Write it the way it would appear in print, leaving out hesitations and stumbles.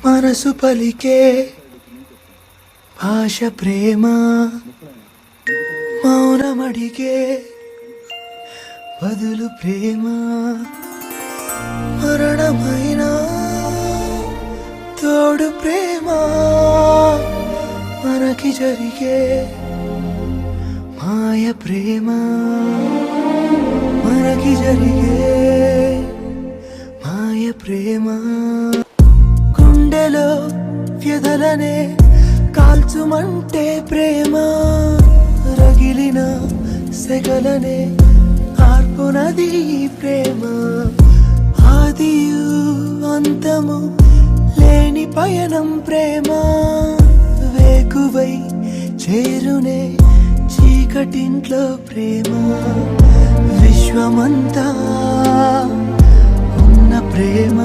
మనసు పలికే భాష ప్రేమ, మౌనమడిగే బదులు ప్రేమ, మరణమైన తోడు ప్రేమ, మనకి జరిగే మాయ ప్రేమ, మనకి జరిగే మాయ ప్రేమ. గుండెలో వ్యధలనే కాల్చుమంటే ప్రేమ, రగిలిన సెగలనే ఆర్పునది ప్రేమ. ఆదియు అంతము లేని పయనం ప్రేమ, వేకువై చేరునే చీకటింట్లో ప్రేమ. విశ్వమంతా ఉన్న ప్రేమ.